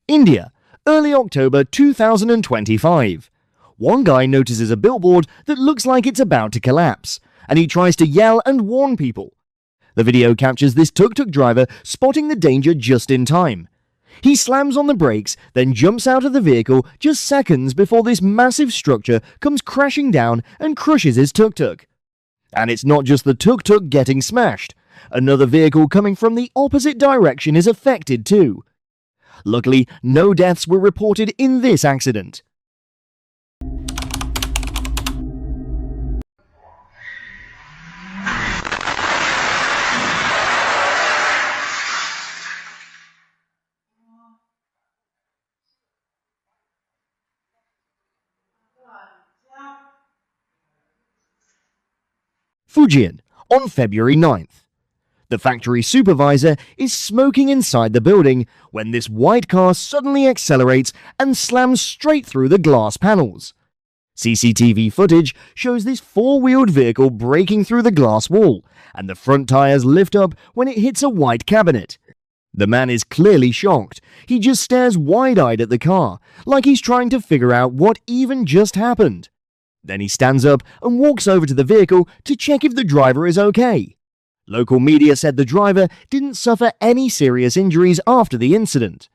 India, early October 2025. One guy notices a billboard that looks like it's about to collapse, and he tries to yell and warn people. The video captures this tuk-tuk driver spotting the danger just in time. He slams on the brakes, then jumps out of the vehicle just seconds before this massive structure comes crashing down and crushes his tuk-tuk. And it's not just the tuk-tuk getting smashed. Another vehicle coming from the opposite direction is affected too. Luckily, no deaths were reported in this accident. Fujian, on February 9th. The factory supervisor is smoking inside the building when this white car suddenly accelerates and slams straight through the glass panels. CCTV footage shows this four-wheeled vehicle breaking through the glass wall, and the front tires lift up when it hits a white cabinet. The man is clearly shocked. He just stares wide-eyed at the car, like he's trying to figure out what even just happened. Then he stands up and walks over to the vehicle to check if the driver is okay. Local media said the driver didn't suffer any serious injuries after the incident.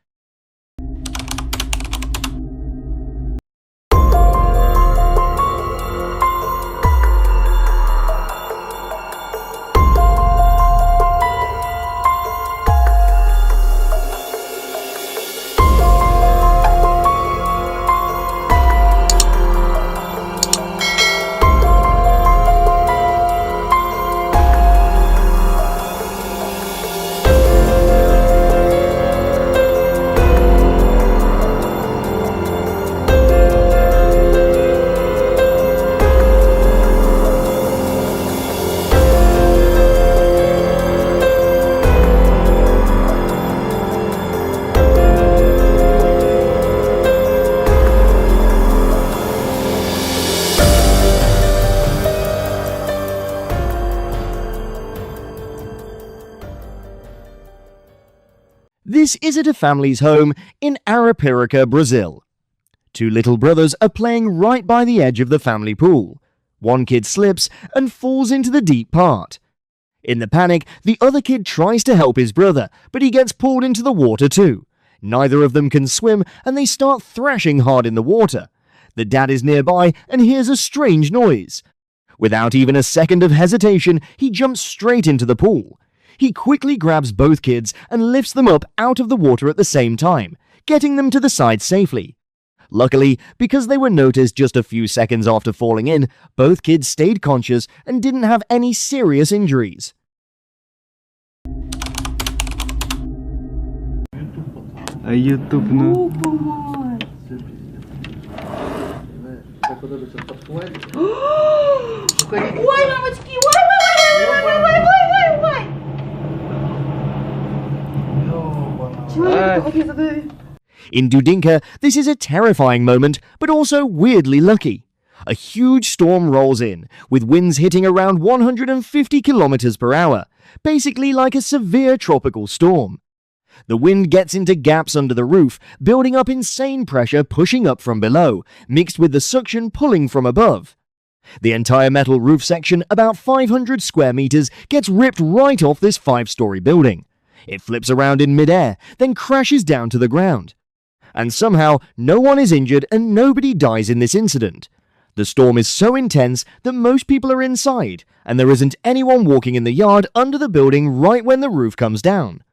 This is at a family's home in Arapiraca, Brazil. Two little brothers are playing right by the edge of the family pool. One kid slips and falls into the deep part. In the panic, the other kid tries to help his brother, but he gets pulled into the water too. Neither of them can swim, and they start thrashing hard in the water. The dad is nearby and hears a strange noise. Without even a second of hesitation, he jumps straight into the pool. He quickly grabs both kids and lifts them up out of the water at the same time, getting them to the side safely. Luckily, because they were noticed just a few seconds after falling in, both kids stayed conscious and didn't have any serious injuries. YouTube no. Ой, мамочки, ой. In Dudinka, this is a terrifying moment, but also weirdly lucky. A huge storm rolls in, with winds hitting around 150 kilometers per hour, basically like a severe tropical storm. The wind gets into gaps under the roof, building up insane pressure pushing up from below, mixed with the suction pulling from above. The entire metal roof section, about 500 square meters, gets ripped right off this 5-story building. It flips around in midair, then crashes down to the ground. And somehow, no one is injured and nobody dies in this incident. The storm is so intense that most people are inside, and there isn't anyone walking in the yard under the building right when the roof comes down.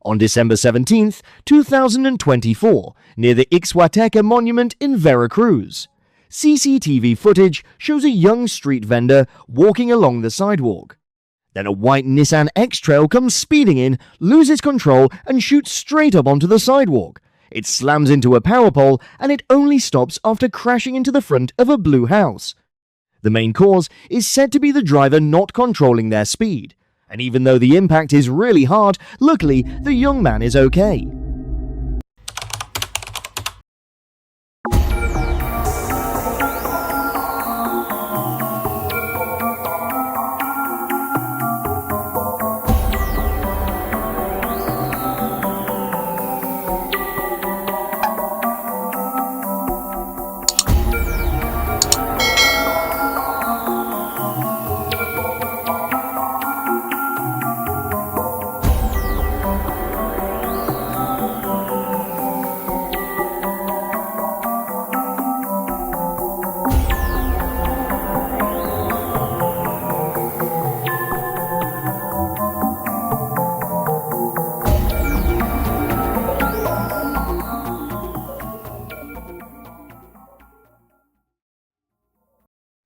On December 17th, 2024, near the Ixhuateca monument in Veracruz. CCTV footage shows a young street vendor walking along the sidewalk. Then a white Nissan X-Trail comes speeding in, loses control, and shoots straight up onto the sidewalk. It slams into a power pole and it only stops after crashing into the front of a blue house. The main cause is said to be the driver not controlling their speed, and even though the impact is really hard, luckily the young man is okay.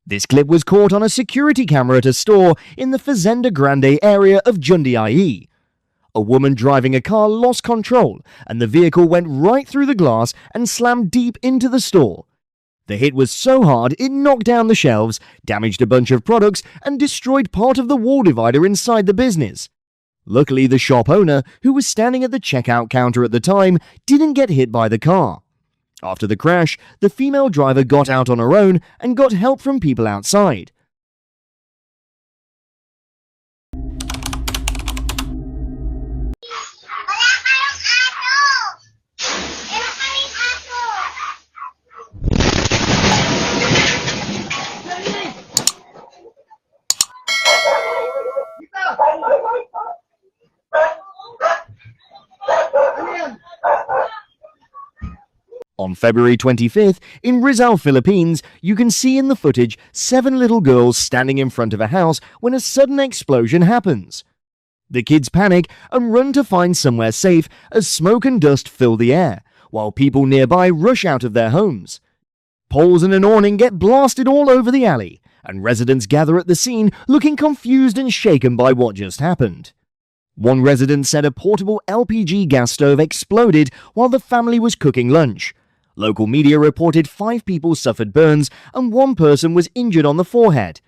This clip was caught on a security camera at a store in the Fazenda Grande area of Jundiaí. A woman driving a car lost control and the vehicle went right through the glass and slammed deep into the store. The hit was so hard it knocked down the shelves, damaged a bunch of products, and destroyed part of the wall divider inside the business. Luckily, the shop owner, who was standing at the checkout counter at the time, didn't get hit by the car. After the crash, the female driver got out on her own and got help from people outside. On February 25th, in Rizal, Philippines, you can see in the footage 7 little girls standing in front of a house when a sudden explosion happens. The kids panic and run to find somewhere safe as smoke and dust fill the air, while people nearby rush out of their homes. Poles and an awning get blasted all over the alley, and residents gather at the scene looking confused and shaken by what just happened. One resident said a portable LPG gas stove exploded while the family was cooking lunch. Local media reported 5 people suffered burns and 1 person was injured on the forehead.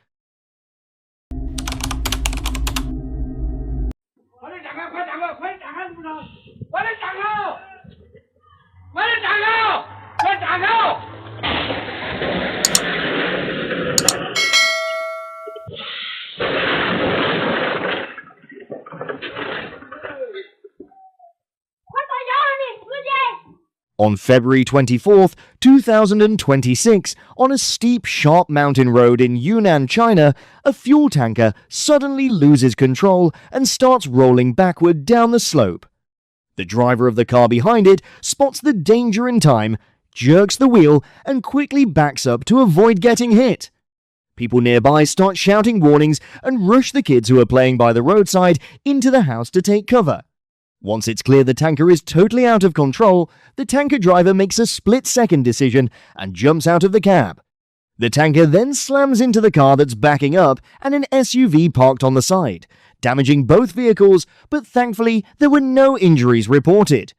On February 24, 2026, on a steep, sharp mountain road in Yunnan, China, a fuel tanker suddenly loses control and starts rolling backward down the slope. The driver of the car behind it spots the danger in time, jerks the wheel, and quickly backs up to avoid getting hit. People nearby start shouting warnings and rush the kids who are playing by the roadside into the house to take cover. Once it's clear the tanker is totally out of control, the tanker driver makes a split-second decision and jumps out of the cab. The tanker then slams into the car that's backing up and an SUV parked on the side, damaging both vehicles, but thankfully there were no injuries reported.